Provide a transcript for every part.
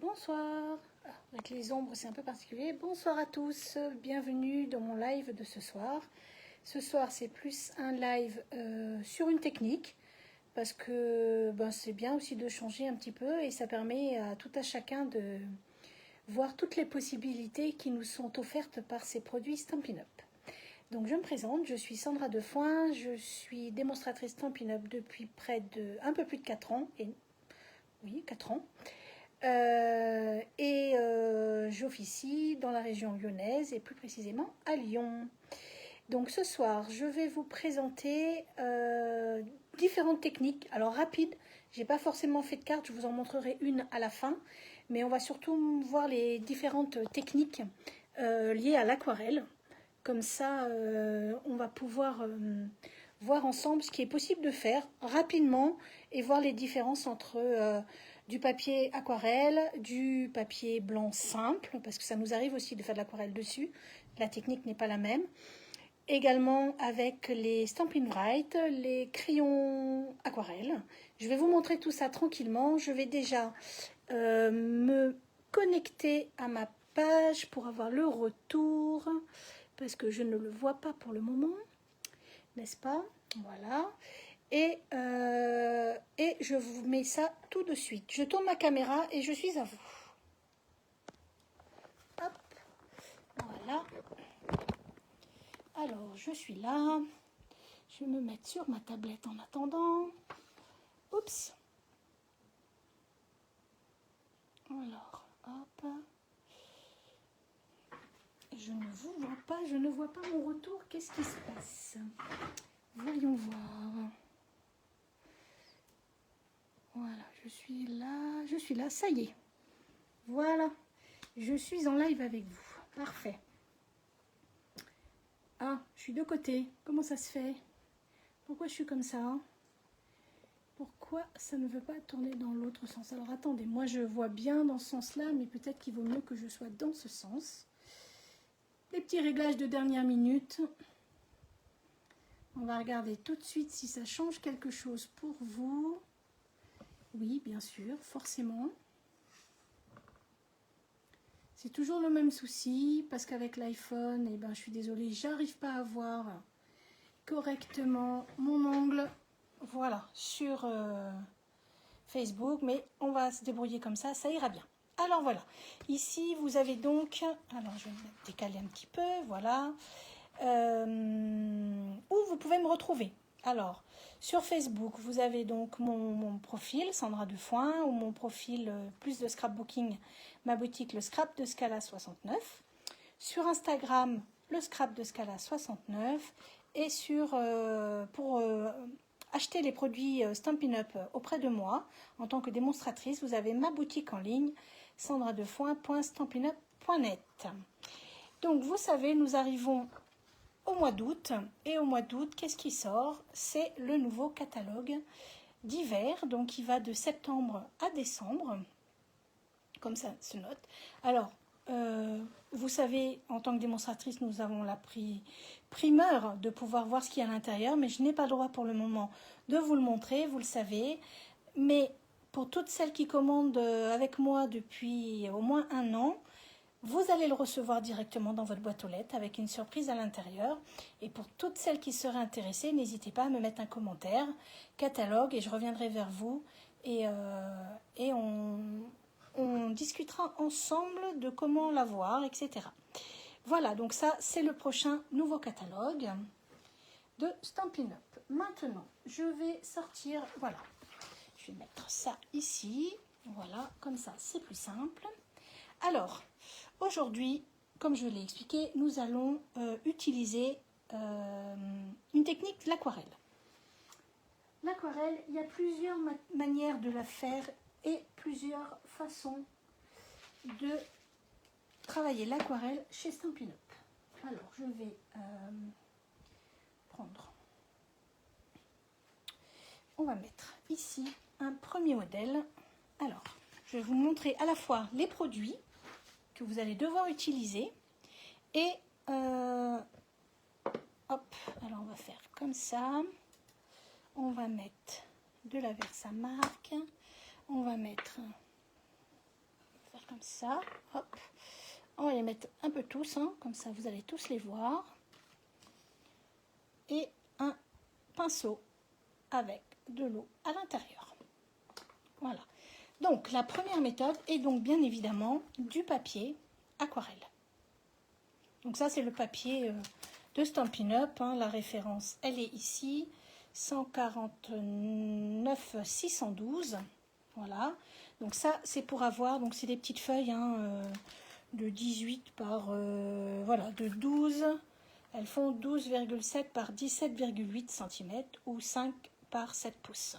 Bonsoir, avec les ombres c'est un peu particulier. Bonsoir à tous, bienvenue dans mon live de ce soir. Ce soir c'est plus un live sur une technique parce que c'est bien aussi de changer un petit peu et ça permet à tout à chacun de voir toutes les possibilités qui nous sont offertes par ces produits Stampin' Up. Donc je me présente, je suis Sandra Defoin, je suis démonstratrice Stampin' Up depuis un peu plus de 4 ans. Oui, 4 ans. J'officie dans la région lyonnaise et plus précisément à Lyon. Donc ce soir, je vais vous présenter différentes techniques. Alors rapides, j'ai pas forcément fait de carte, je vous en montrerai une à la fin, mais on va surtout voir les différentes techniques liées à l'aquarelle. Comme ça, on va pouvoir voir ensemble ce qui est possible de faire rapidement et voir les différences entre du papier aquarelle, du papier blanc simple, parce que ça nous arrive aussi de faire de l'aquarelle dessus. La technique n'est pas la même. Également avec les Stampin' Write, les crayons aquarelle. Je vais vous montrer tout ça tranquillement. Je vais déjà me connecter à ma page pour avoir le retour, parce que je ne le vois pas pour le moment, n'est-ce pas? Voilà. Et je vous mets ça tout de suite. Je tourne ma caméra et je suis à vous. Hop, voilà. Alors, je suis là. Je vais me mettre sur ma tablette en attendant. Oups. Alors, hop. Je ne vous vois pas, je ne vois pas mon retour. Qu'est-ce qui se passe? Voyons voir. Voilà, je suis là, ça y est. Voilà, je suis en live avec vous. Parfait. Ah, je suis de côté. Comment ça se fait? Pourquoi je suis comme ça? Pourquoi ça ne veut pas tourner dans l'autre sens? Alors attendez, moi je vois bien dans ce sens-là, mais peut-être qu'il vaut mieux que je sois dans ce sens. Les petits réglages de dernière minute. On va regarder tout de suite si ça change quelque chose pour vous. Oui, bien sûr, forcément. C'est toujours le même souci, parce qu'avec l'iPhone, je suis désolée, j'arrive pas à voir correctement mon angle, voilà, sur Facebook, mais on va se débrouiller comme ça ira bien. Alors voilà, ici vous avez donc, alors je vais me décaler un petit peu, voilà, où vous pouvez me retrouver. Alors, sur Facebook, vous avez donc mon profil, Sandra Defoin, ou mon profil plus de scrapbooking, ma boutique, le Scrap de Scala 69. Sur Instagram, le Scrap de Scala 69. Et pour acheter les produits Stampin' Up auprès de moi, en tant que démonstratrice, vous avez ma boutique en ligne, sandradefoin.stampinup.net. Donc, vous savez, nous arrivons au mois d'août, et au mois d'août, qu'est-ce qui sort? C'est le nouveau catalogue d'hiver, donc qui va de septembre à décembre, comme ça se note. Alors, vous savez, en tant que démonstratrice, nous avons la primeur de pouvoir voir ce qu'il y a à l'intérieur, mais je n'ai pas le droit pour le moment de vous le montrer, vous le savez. Mais pour toutes celles qui commandent avec moi depuis au moins 1 an, vous allez le recevoir directement dans votre boîte aux lettres avec une surprise à l'intérieur. Et pour toutes celles qui seraient intéressées, n'hésitez pas à me mettre un commentaire, catalogue, et je reviendrai vers vous. Et on discutera ensemble de comment l'avoir, etc. Voilà, donc ça, c'est le prochain nouveau catalogue de Stampin' Up. Maintenant, je vais sortir, voilà, je vais mettre ça ici, voilà, comme ça, c'est plus simple. Alors, aujourd'hui, comme je l'ai expliqué, nous allons utiliser une technique de l'aquarelle. L'aquarelle, il y a plusieurs manières de la faire et plusieurs façons de travailler l'aquarelle chez Stampin' Up. Alors, je vais prendre... On va mettre ici un premier modèle. Alors, je vais vous montrer à la fois les produits que vous allez devoir utiliser et hop, alors on va faire comme ça, on va mettre de la Versamark, on va mettre comme ça, hop. On va les mettre un peu tous, hein, comme ça vous allez tous les voir. Et un pinceau avec de l'eau à l'intérieur. Voilà. Donc la première méthode est donc bien évidemment du papier aquarelle. Donc ça c'est le papier de Stampin' Up, hein, la référence elle est ici, 149 612. Voilà. Donc ça c'est pour avoir, donc c'est des petites feuilles hein, de 18 par, voilà, de 12. Elles font 12,7 par 17,8 cm ou 5 par 7 pouces.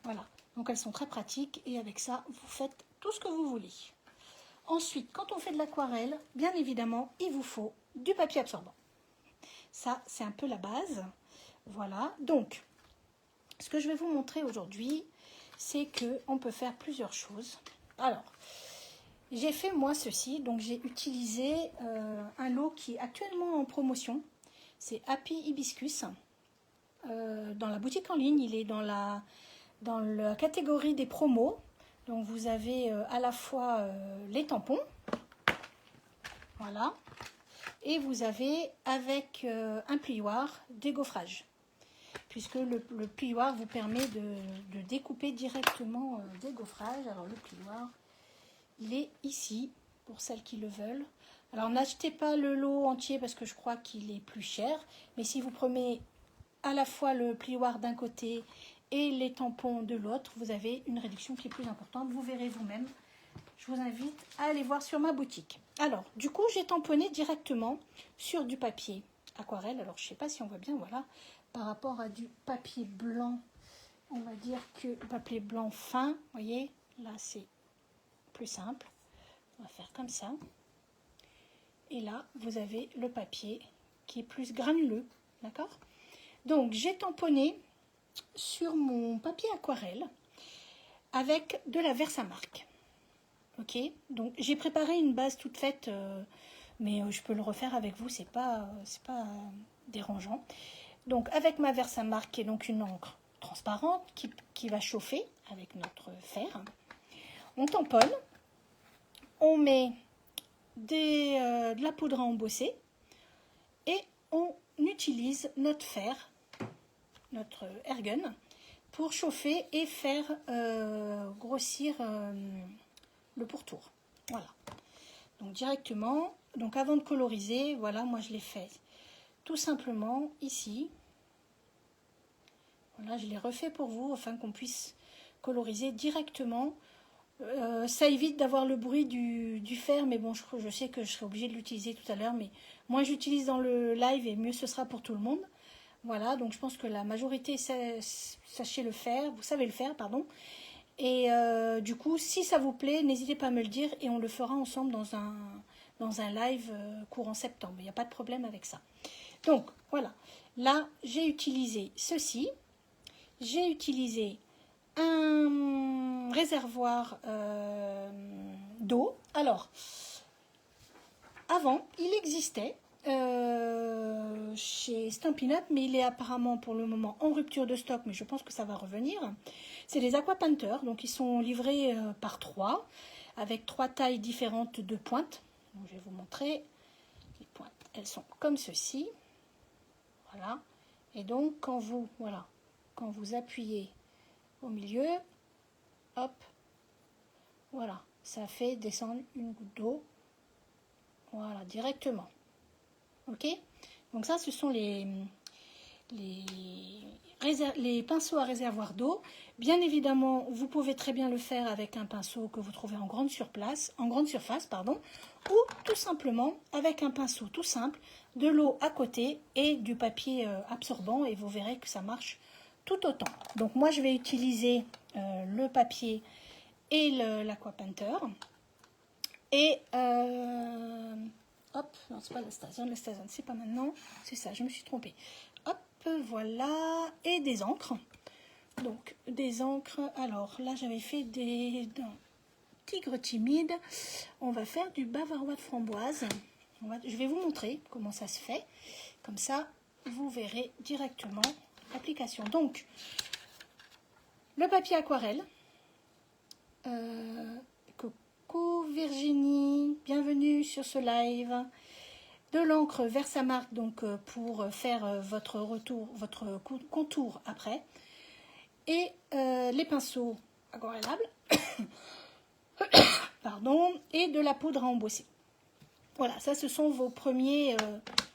Voilà, donc elles sont très pratiques et avec ça, vous faites tout ce que vous voulez. Ensuite, quand on fait de l'aquarelle, bien évidemment, il vous faut du papier absorbant. Ça, c'est un peu la base. Voilà, donc, ce que je vais vous montrer aujourd'hui, c'est qu'on peut faire plusieurs choses. Alors, j'ai fait moi ceci, donc j'ai utilisé un lot qui est actuellement en promotion. C'est Happy Hibiscus. Dans la boutique en ligne, il est dans la catégorie des promos. Donc vous avez à la fois les tampons, voilà, et vous avez avec un plioir des gaufrages, puisque le plioir vous permet de découper directement des gaufrages. Alors le plioir, il est ici, pour celles qui le veulent. Alors n'achetez pas le lot entier parce que je crois qu'il est plus cher. Mais si vous prenez à la fois le plioir d'un côté et les tampons de l'autre, vous avez une réduction qui est plus importante. Vous verrez vous-même. Je vous invite à aller voir sur ma boutique. Alors, du coup, j'ai tamponné directement sur du papier aquarelle. Alors, je ne sais pas si on voit bien, voilà. Par rapport à du papier blanc, on va dire que papier blanc fin, vous voyez, là, c'est plus simple. On va faire comme ça. Et là, vous avez le papier qui est plus granuleux, d'accord? Donc, j'ai tamponné sur mon papier aquarelle avec de la Versamark. Ok, donc j'ai préparé une base toute faite, mais je peux le refaire avec vous, c'est pas dérangeant. Donc, avec ma Versamark, qui est donc une encre transparente qui va chauffer avec notre fer, on tamponne, on met de la poudre à embosser et on utilise notre fer, notre airgun, pour chauffer et faire grossir le pourtour. Voilà. Donc directement, donc avant de coloriser, voilà, moi je l'ai fait tout simplement ici. Voilà, je l'ai refait pour vous afin qu'on puisse coloriser directement. Ça évite d'avoir le bruit du fer, mais bon, je sais que je serai obligée de l'utiliser tout à l'heure, mais moi j'utilise dans le live et mieux ce sera pour tout le monde. Voilà, donc je pense que la majorité sachez le faire, vous savez le faire, pardon. Et du coup, si ça vous plaît, n'hésitez pas à me le dire et on le fera ensemble dans un live courant septembre. Il n'y a pas de problème avec ça. Donc, voilà. Là, j'ai utilisé ceci. J'ai utilisé un réservoir d'eau. Alors, avant, il existait chez Stampin' Up, mais il est apparemment pour le moment en rupture de stock, mais je pense que ça va revenir. C'est des aquapainters, donc ils sont livrés par 3, avec 3 tailles différentes de pointes. Donc, je vais vous montrer. Les pointes, elles sont comme ceci. Voilà. Et donc, quand vous appuyez au milieu, hop, voilà, ça fait descendre une goutte d'eau. Voilà, directement. Ok? Donc ça, ce sont les pinceaux à réservoir d'eau. Bien évidemment, vous pouvez très bien le faire avec un pinceau que vous trouvez en grande surface, ou tout simplement avec un pinceau tout simple, de l'eau à côté et du papier absorbant, et vous verrez que ça marche tout autant. Donc moi, je vais utiliser le papier et l'aquapainter. Et hop, non, c'est pas la Stazone, c'est pas maintenant, c'est ça, je me suis trompée. Hop, voilà, et des encres. Donc, des encres, alors là, j'avais fait des tigres timides. On va faire du bavarois de framboise. Je vais vous montrer comment ça se fait. Comme ça, vous verrez directement l'application. Donc, le papier aquarelle, Coucou Virginie, bienvenue sur ce live. De l'encre Versamark donc pour faire votre retour, votre contour après. Et les pinceaux aquarellables, pardon, et de la poudre à embosser. Voilà, ça ce sont vos premiers,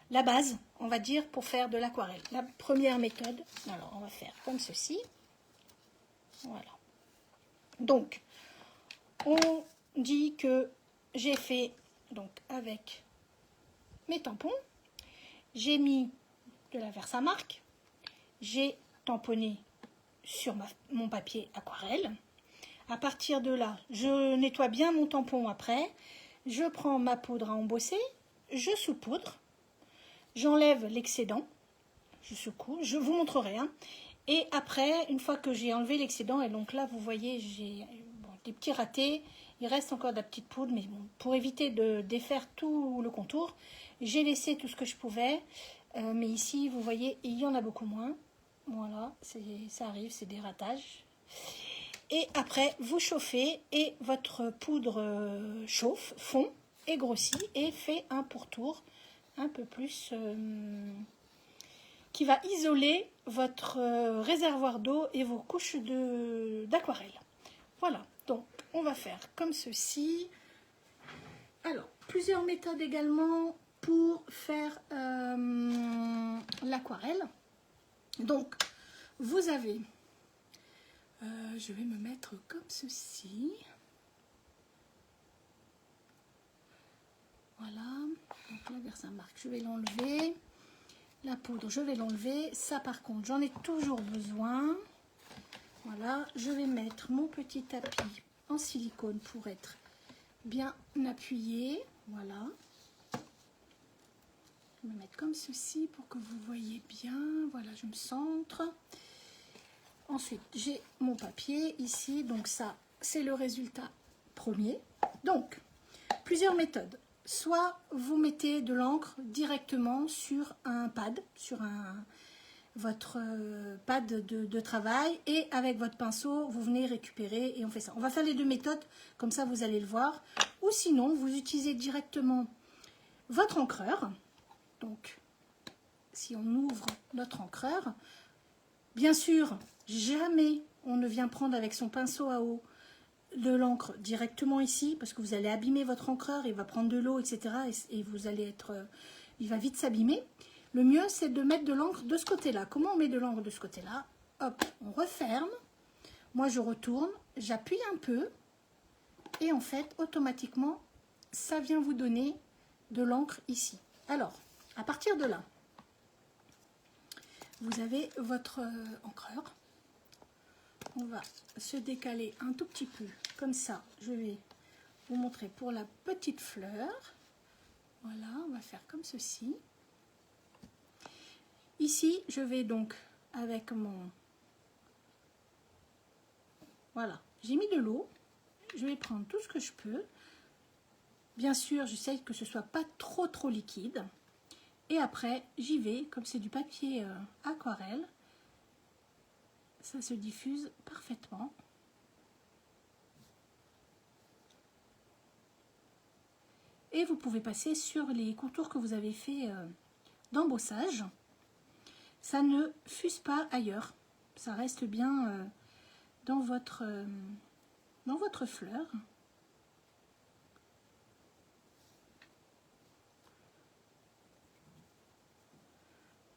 la base, on va dire, pour faire de l'aquarelle. La première méthode, alors on va faire comme ceci. Voilà. Donc, on dit que j'ai fait donc avec mes tampons, j'ai mis de la Versamark, j'ai tamponné sur mon papier aquarelle. À partir de là, je nettoie bien mon tampon après, je prends ma poudre à embosser, je saupoudre, j'enlève l'excédent, je secoue, je vous montrerai, hein. Et après, une fois que j'ai enlevé l'excédent, et donc là vous voyez j'ai des petits ratés, il reste encore de la petite poudre, mais bon, pour éviter de défaire tout le contour, j'ai laissé tout ce que je pouvais, mais ici vous voyez il y en a beaucoup moins. Voilà, ça arrive, c'est des ratages. Et après vous chauffez et votre poudre chauffe, fond et grossit et fait un pourtour un peu plus qui va isoler votre réservoir d'eau et vos couches d'aquarelle. Voilà, donc on va faire comme ceci. Alors, plusieurs méthodes également pour faire l'aquarelle. Donc, vous avez, je vais me mettre comme ceci. Voilà, donc la Versamark, je vais l'enlever. La poudre, je vais l'enlever. Ça, par contre, j'en ai toujours besoin. Voilà, je vais mettre mon petit tapis en silicone pour être bien appuyé. Voilà. Je vais me mettre comme ceci pour que vous voyez bien. Voilà, je me centre. Ensuite, j'ai mon papier ici. Donc ça, c'est le résultat premier. Donc, plusieurs méthodes. Soit vous mettez de l'encre directement sur un pad, sur votre pad de travail, et avec votre pinceau, vous venez récupérer et on fait ça. On va faire les deux méthodes, comme ça vous allez le voir. Ou sinon, vous utilisez directement votre encreur. Donc, si on ouvre notre encreur, bien sûr, jamais on ne vient prendre avec son pinceau à eau de l'encre directement ici, parce que vous allez abîmer votre encreur, il va prendre de l'eau, etc. Et vous allez être, il va vite s'abîmer. Le mieux, c'est de mettre de l'encre de ce côté-là. Comment on met de l'encre de ce côté-là? Hop, on referme. Moi, je retourne, j'appuie un peu, et en fait, automatiquement, ça vient vous donner de l'encre ici. Alors, à partir de là, vous avez votre encreur. On va se décaler un tout petit peu, comme ça. Je vais vous montrer pour la petite fleur. Voilà, on va faire comme ceci. Ici, je vais donc avec mon... Voilà, j'ai mis de l'eau. Je vais prendre tout ce que je peux. Bien sûr, j'essaye que ce soit pas trop liquide. Et après, j'y vais, comme c'est du papier aquarelle. Ça se diffuse parfaitement. Et vous pouvez passer sur les contours que vous avez fait d'embossage. Ça ne fuse pas ailleurs. Ça reste bien dans votre fleur.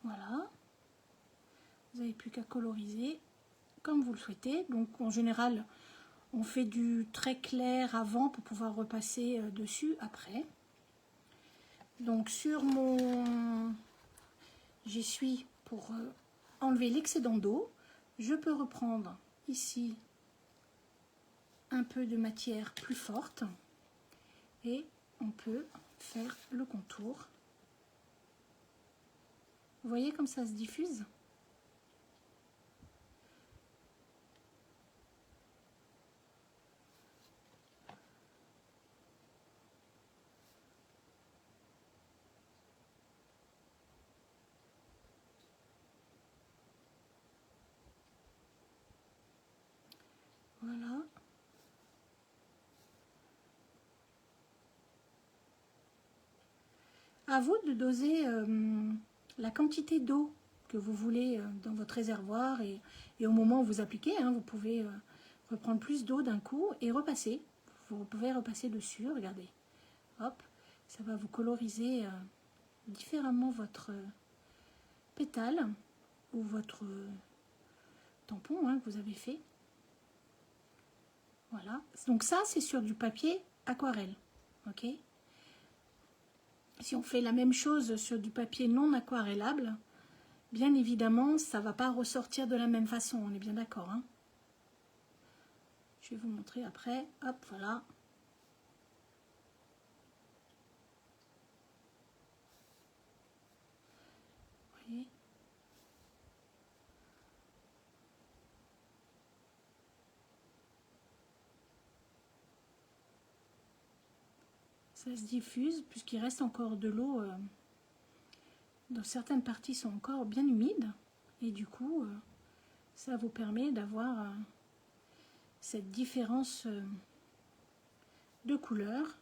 Voilà. Vous n'avez plus qu'à coloriser comme vous le souhaitez. Donc en général, on fait du très clair avant pour pouvoir repasser dessus après. Donc sur mon... J'y suis pour enlever l'excédent d'eau. Je peux reprendre ici un peu de matière plus forte et on peut faire le contour. Vous voyez comme ça se diffuse? Voilà. À vous de doser la quantité d'eau que vous voulez dans votre réservoir et au moment où vous appliquez, hein, vous pouvez reprendre plus d'eau d'un coup et repasser. Vous pouvez repasser dessus, regardez. Hop, ça va vous coloriser différemment votre pétale ou votre tampon hein, que vous avez fait. Voilà, donc ça c'est sur du papier aquarelle, ok. Si on fait la même chose sur du papier non aquarellable, bien évidemment ça ne va pas ressortir de la même façon, on est bien d'accord hein. Je vais vous montrer après, hop, voilà. Vous voyez ? Ça se diffuse puisqu'il reste encore de l'eau. Dans certaines parties sont encore bien humides et du coup ça vous permet d'avoir cette différence de couleur.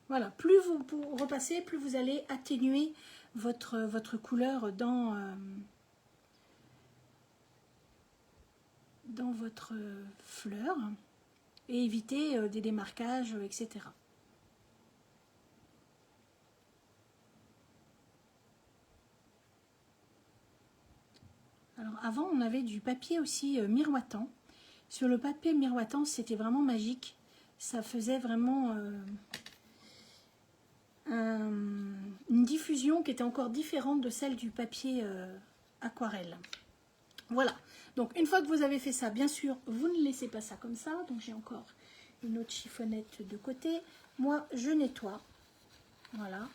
Voilà, plus vous repassez, plus vous allez atténuer votre couleur dans votre fleur et éviter des démarquages, etc. Alors avant, on avait du papier aussi miroitant. Sur le papier miroitant, c'était vraiment magique. Ça faisait vraiment une diffusion qui était encore différente de celle du papier aquarelle. Voilà. Donc une fois que vous avez fait ça, bien sûr, vous ne laissez pas ça comme ça. Donc j'ai encore une autre chiffonnette de côté. Moi, je nettoie. Voilà.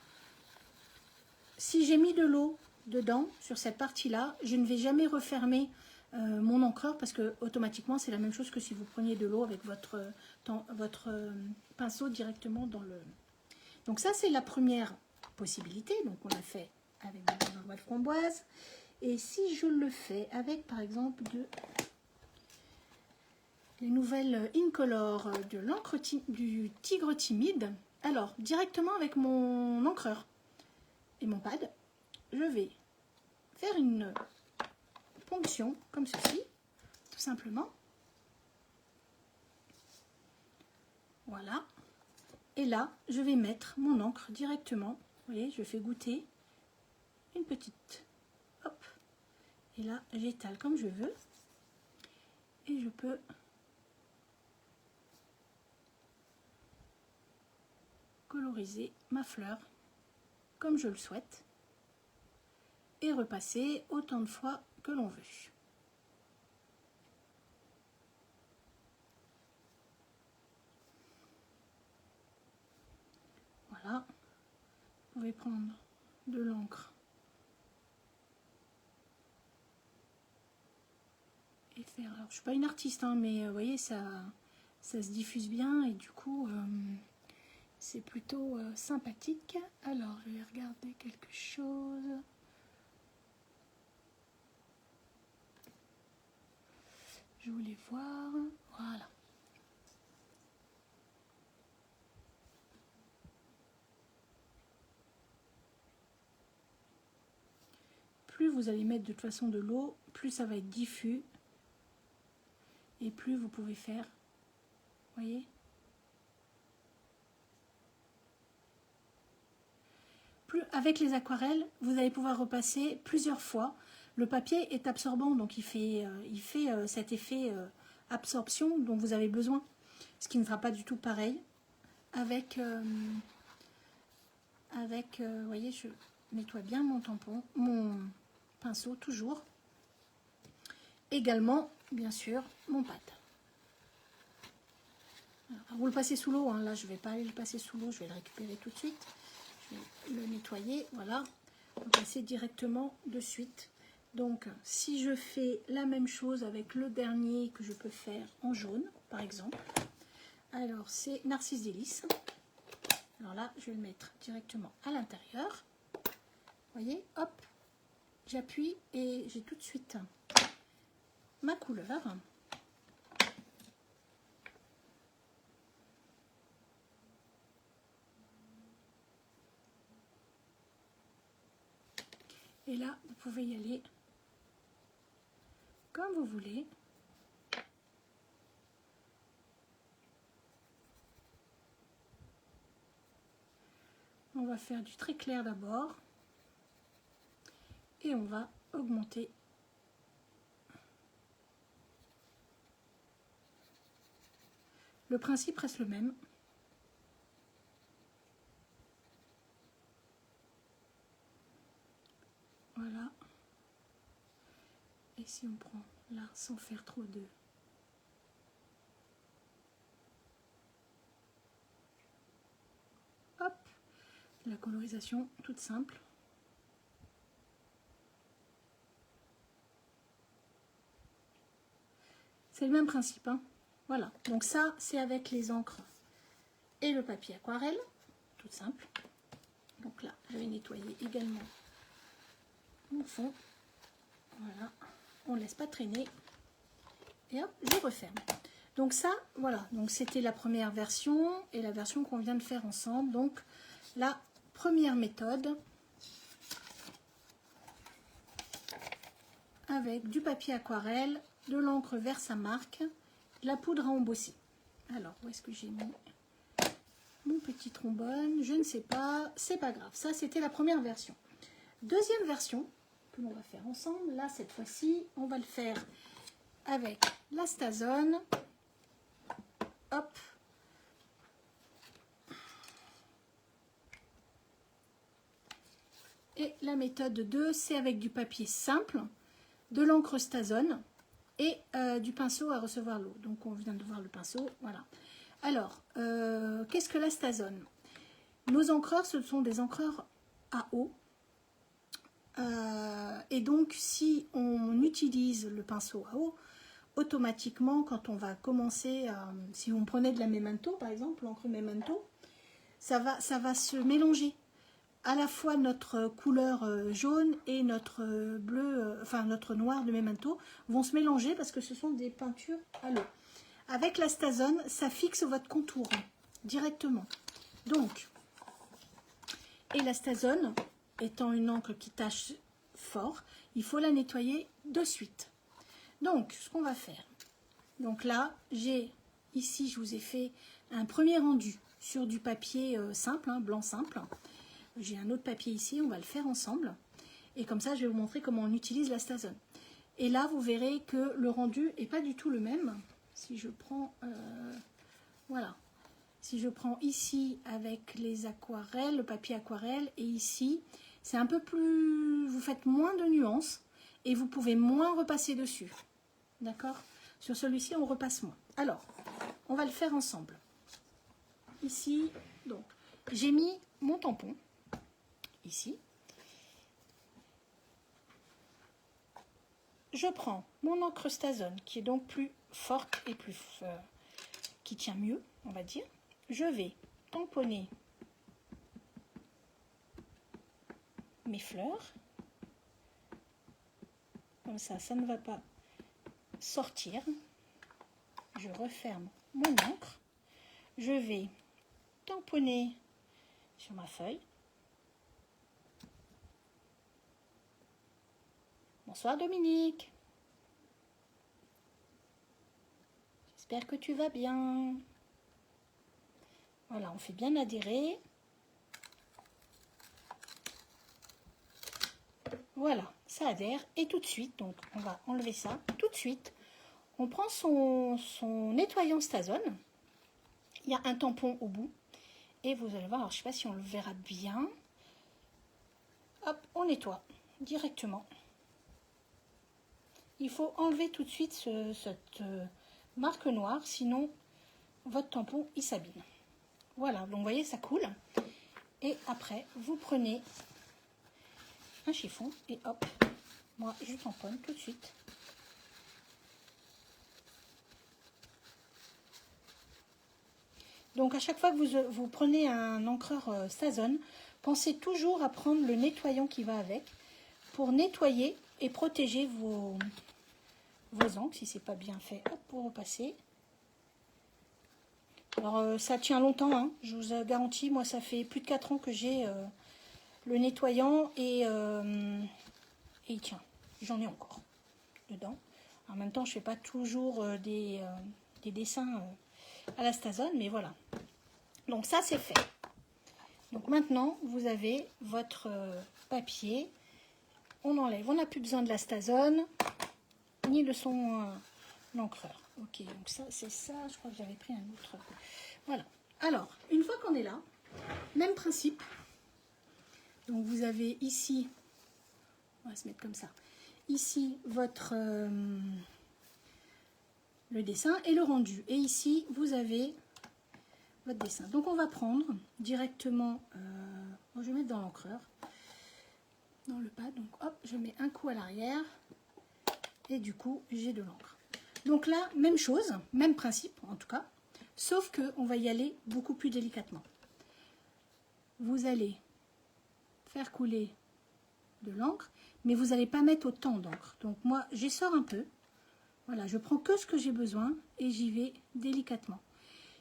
Si j'ai mis de l'eau dedans, sur cette partie-là, je ne vais jamais refermer mon encreur parce que automatiquement, c'est la même chose que si vous preniez de l'eau avec votre pinceau directement dans le... Donc ça, c'est la première possibilité. Donc on l'a fait avec de la framboise. Et si je le fais avec, par exemple, les nouvelles Incolor de l'encre du Tigre Timide, alors directement avec mon encreur et mon pad, je vais faire une ponction comme ceci, tout simplement. Voilà. Et là, je vais mettre mon encre directement. Vous voyez, je fais goûter une petite. Hop. Et là, j'étale comme je veux. Et je peux coloriser ma fleur comme je le souhaite. Et repasser autant de fois que l'on veut. Voilà. Vous pouvez prendre de l'encre et faire... Alors, je suis pas une artiste, hein, mais vous voyez, ça se diffuse bien et du coup, c'est plutôt sympathique. Alors, je vais regarder quelque chose. Je voulais voir. Voilà. Plus vous allez mettre de toute façon de l'eau, plus ça va être diffus. Et plus vous pouvez faire. Vous voyez ? Plus, avec les aquarelles, vous allez pouvoir repasser plusieurs fois. Le papier est absorbant, donc il fait cet effet absorption dont vous avez besoin. Ce qui ne fera pas du tout pareil avec, vous voyez, je nettoie bien mon tampon, mon pinceau toujours. Également, bien sûr, mon pad. Alors, vous le passez sous l'eau, hein. Là je ne vais pas aller le passer sous l'eau, je vais le récupérer tout de suite. Je vais le nettoyer, voilà. Vous passez directement de suite. Donc, si je fais la même chose avec le dernier que je peux faire en jaune, par exemple, alors c'est Narcisse Délice. Alors là, je vais le mettre directement à l'intérieur. Vous voyez, hop, j'appuie et j'ai tout de suite ma couleur. Et là, vous pouvez y aller comme vous voulez. On va faire du très clair d'abord. Et on va augmenter. Le principe reste le même. Voilà. Et si on prend là sans faire trop de... Hop, la colorisation toute simple. C'est le même principe, hein. Voilà, donc ça c'est avec les encres et le papier aquarelle, tout simple. Donc là, je vais nettoyer également mon fond. Voilà, on ne laisse pas traîner. Et hop, je referme. Donc ça, voilà, donc c'était la première version et la version qu'on vient de faire ensemble. Donc la première méthode avec du papier aquarelle, de l'encre Versamark, la poudre à embosser. Alors, où est-ce que j'ai mis mon petit trombone? Je ne sais pas, c'est pas grave. Ça, c'était la première version. Deuxième version que l'on va faire ensemble. Là, cette fois-ci, on va le faire avec la Stazone. Hop. Et la méthode 2, c'est avec du papier simple, de l'encre Stazone et du pinceau à recevoir l'eau. Donc on vient de voir le pinceau, voilà. Alors, qu'est-ce que la Stazone? Nos encreurs, ce sont des encreurs à eau. Et donc, si on utilise le pinceau à eau, automatiquement, quand on va commencer, si on prenait de la Memento, par exemple, l'encre Memento, ça va se mélanger. À la fois notre couleur jaune et notre bleu, enfin notre noir de Memento vont se mélanger parce que ce sont des peintures à l'eau. Avec la Stazone, ça fixe votre contour directement. Donc, et la Stazone, étant une encre qui tache fort, il faut la nettoyer de suite. Donc, ce qu'on va faire. Donc là, j'ai ici, je vous ai fait un premier rendu sur du papier simple, hein, blanc simple. J'ai un autre papier ici, on va le faire ensemble. Et comme ça, je vais vous montrer comment on utilise la Stazone. Et là, vous verrez que le rendu n'est pas du tout le même. Si je prends, voilà. Si je prends ici avec les aquarelles, le papier aquarelle, et ici, c'est un peu plus... Vous faites moins de nuances et vous pouvez moins repasser dessus. D'accord? Sur celui-ci, on repasse moins. Alors, on va le faire ensemble. Ici, donc, j'ai mis mon tampon. Ici. Je prends mon encre Stazone qui est donc plus forte et plus qui tient mieux, on va dire. Je vais tamponner mes fleurs. Comme ça, ça ne va pas sortir. Je referme mon encre. Je vais tamponner sur ma feuille. Bonsoir Dominique. J'espère que tu vas bien. Voilà, on fait bien adhérer. Voilà, ça adhère. Et tout de suite, donc on va enlever ça. Tout de suite, on prend son nettoyant Stazone. Il y a un tampon au bout. Et vous allez voir, alors, je ne sais pas si on le verra bien. Hop, on nettoie directement. Il faut enlever tout de suite cette marque noire, sinon votre tampon il s'abîme. Voilà, donc vous voyez, ça coule. Et après, vous prenez un chiffon et hop, moi je tamponne tout de suite. Donc à chaque fois que vous prenez un encreur Stazone, pensez toujours à prendre le nettoyant qui va avec pour nettoyer et protéger vos encres, si c'est pas bien fait, hop, pour repasser. Alors ça tient longtemps, hein, je vous garantis, moi ça fait plus de 4 ans que j'ai le nettoyant et et il tient. J'en ai encore dedans. En même temps, je ne fais pas toujours des dessins à la Stazone, mais voilà. Donc ça, c'est fait. Donc maintenant, vous avez votre papier. On enlève. On n'a plus besoin de la Stazone, ni de son encreur. Ok, donc ça, c'est ça. Je crois que j'avais pris un autre. Voilà. Alors, une fois qu'on est là, même principe. Donc vous avez ici, on va se mettre comme ça. Ici, votre le dessin et le rendu. Et ici, vous avez votre dessin. Donc on va prendre directement, je vais mettre dans l'encreur, dans le pad. Donc hop, je mets un coup à l'arrière et du coup j'ai de l'encre. Donc là, même chose, même principe en tout cas, sauf que on va y aller beaucoup plus délicatement. Vous allez faire couler de l'encre, mais vous n'allez pas mettre autant d'encre. Donc moi, j'essore un peu. Voilà, je prends que ce que j'ai besoin et j'y vais délicatement.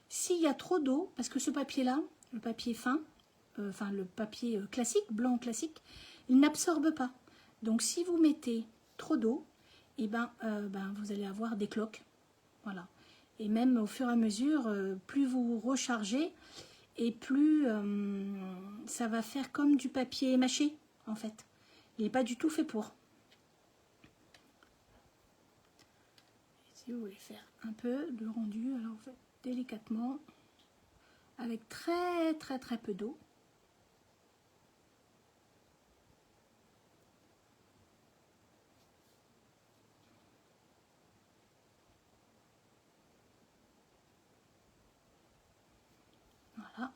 S'il y a trop d'eau, parce que ce papier-là, le papier fin, enfin le papier classique, blanc classique, il n'absorbe pas. Donc si vous mettez trop d'eau, et vous allez avoir des cloques. Voilà. Et même au fur et à mesure, plus vous rechargez, et plus ça va faire comme du papier mâché, en fait. Il n'est pas du tout fait pour. Si vous voulez faire un peu de rendu, alors vous faites délicatement, avec très peu d'eau. Voilà.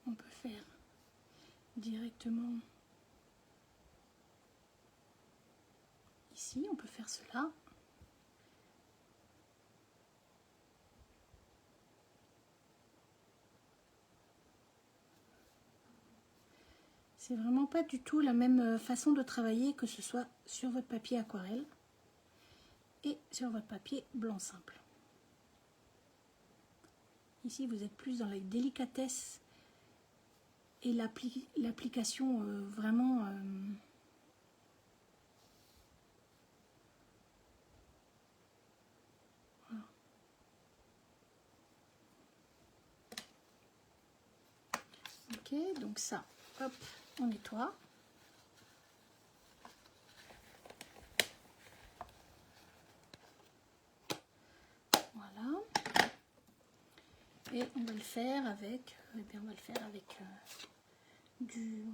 On peut faire directement ici, on peut faire cela. C'est vraiment pas du tout la même façon de travailler, que ce soit sur votre papier aquarelle et sur votre papier blanc simple. Ici, vous êtes plus dans la délicatesse et l'application vraiment... Voilà. Ok, donc ça, hop, on nettoie. Voilà. Et on va le faire avec, du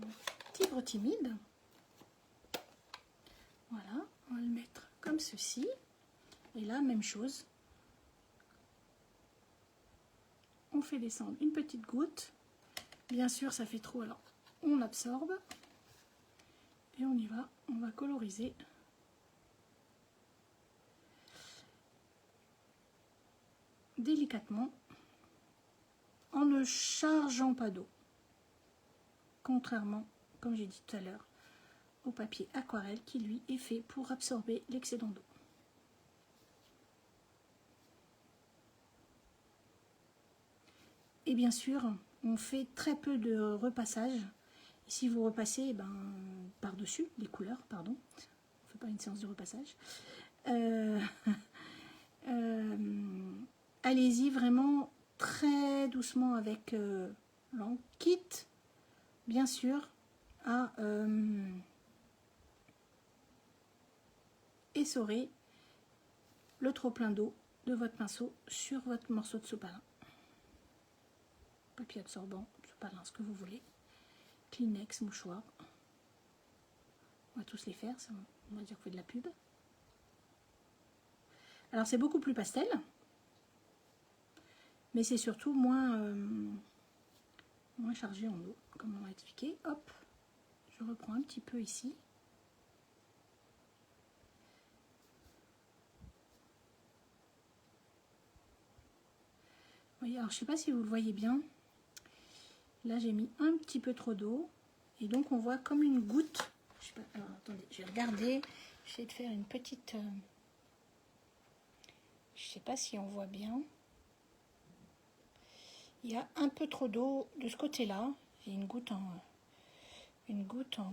tigre timide. Voilà, on va le mettre comme ceci. Et là, même chose. On fait descendre une petite goutte. Bien sûr, ça fait trop, alors on absorbe. Et on y va, on va coloriser. Délicatement, en ne chargeant pas d'eau. Contrairement, comme j'ai dit tout à l'heure, au papier aquarelle qui lui est fait pour absorber l'excédent d'eau. Et bien sûr, on fait très peu de repassage. Et si vous repassez par-dessus les couleurs, pardon, on ne fait pas une séance de repassage. Allez-y vraiment très doucement avec l'encre, quitte bien sûr à essorer le trop plein d'eau de votre pinceau sur votre morceau de sopalin. Papier absorbant, sopalin, ce que vous voulez. Kleenex, mouchoir. On va tous les faire, on va dire qu'on fait de la pub. Alors c'est beaucoup plus pastel, mais c'est surtout moins chargé en eau, comme on l'a expliqué. Hop, je reprends un petit peu ici. Oui, alors je ne sais pas si vous le voyez bien. Là j'ai mis un petit peu trop d'eau et donc on voit comme une goutte. Je sais pas, alors attendez, je vais regarder. J'essaie de faire une petite... je ne sais pas si on voit bien. Il y a un peu trop d'eau de ce côté-là. Et une goutte en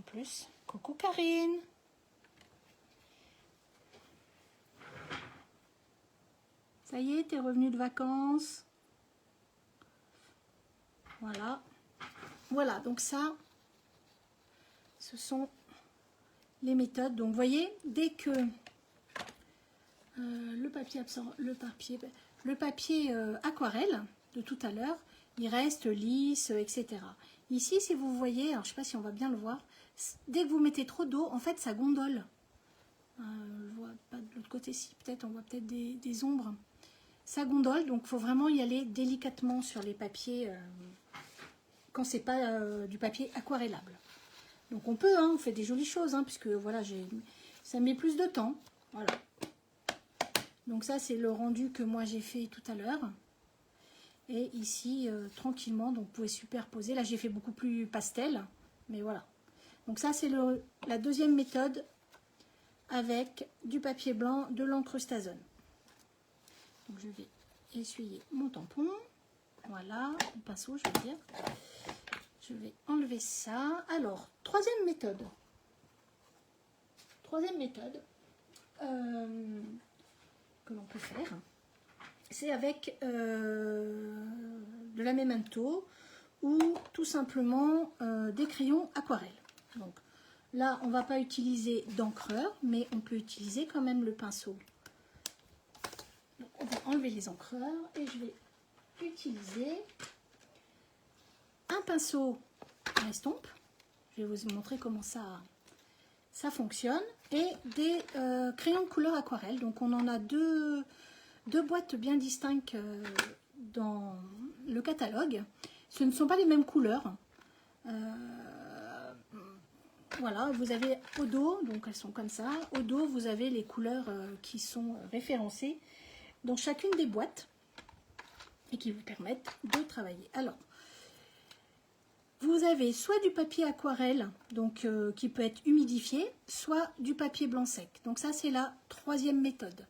plus. Coucou Karine. Ça y est, t'es revenu de vacances. Voilà. Voilà, donc ça, ce sont les méthodes. Donc, vous voyez, dès que le papier aquarelle de tout à l'heure, il reste lisse, etc. Ici, si vous voyez, alors je ne sais pas si on va bien le voir, dès que vous mettez trop d'eau, en fait, ça gondole. Je vois pas de l'autre côté, si peut-être on voit peut-être des ombres. Ça gondole, donc il faut vraiment y aller délicatement sur les papiers quand c'est pas du papier aquarellable. Donc on peut, hein, on fait des jolies choses, hein, puisque voilà, ça met plus de temps. Voilà. Donc ça, c'est le rendu que moi j'ai fait tout à l'heure. Et ici, tranquillement, donc vous pouvez superposer. Là, j'ai fait beaucoup plus pastel, mais voilà. Donc ça, c'est la deuxième méthode avec du papier blanc, de l'encre Stazone. Donc je vais essuyer mon tampon. Voilà, le pinceau, je veux dire. Je vais enlever ça. Alors, troisième méthode. Troisième méthode que l'on peut faire, c'est avec de la Memento ou tout simplement des crayons aquarelles. Donc là, on ne va pas utiliser d'encreur, mais on peut utiliser quand même le pinceau. Donc, on va enlever les encreurs et je vais utiliser un pinceau à estompe. Je vais vous montrer comment ça fonctionne. Et des crayons de couleur aquarelle. Donc on en a deux boîtes bien distinctes dans le catalogue. Ce ne sont pas les mêmes couleurs. Voilà, vous avez au dos, donc elles sont comme ça. Au dos, vous avez les couleurs qui sont référencées dans chacune des boîtes et qui vous permettent de travailler. Alors, vous avez soit du papier aquarelle, donc qui peut être humidifié, soit du papier blanc sec. Donc ça, c'est la troisième méthode.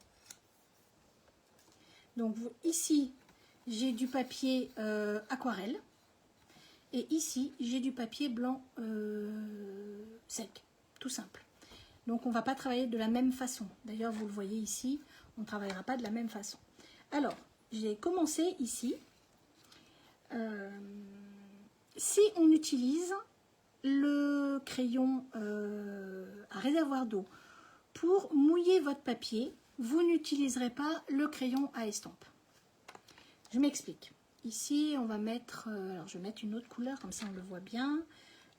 Donc ici, j'ai du papier aquarelle. Et ici, j'ai du papier blanc sec, tout simple. Donc on ne va pas travailler de la même façon. D'ailleurs, vous le voyez ici, on ne travaillera pas de la même façon. Alors, j'ai commencé ici. Si on utilise le crayon à réservoir d'eau pour mouiller votre papier, vous n'utiliserez pas le crayon à estompe. Je m'explique. Ici, on va mettre, alors je vais mettre une autre couleur, comme ça on le voit bien.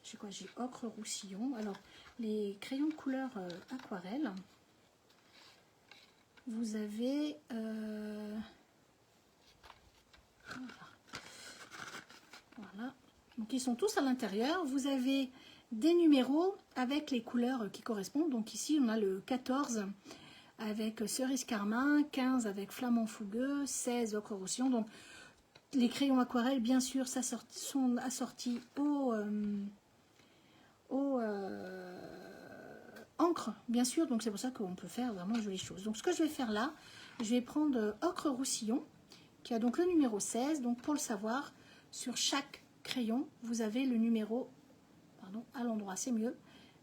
J'ai quoi? J'ai ocre roussillon. Alors, les crayons de couleur aquarelle, vous avez... voilà. Donc, ils sont tous à l'intérieur. Vous avez des numéros avec les couleurs qui correspondent. Donc, ici, on a le 14 avec cerise carmin, 15 avec flamant fougueux, 16 ocre roussillon. Donc, les crayons aquarelles, bien sûr, sont assortis au encre, bien sûr. Donc, c'est pour ça qu'on peut faire vraiment de jolies choses. Donc, ce que je vais faire là, je vais prendre ocre roussillon, qui a donc le numéro 16. Donc, pour le savoir, sur chaque crayon, vous avez le numéro, pardon, à l'endroit, c'est mieux,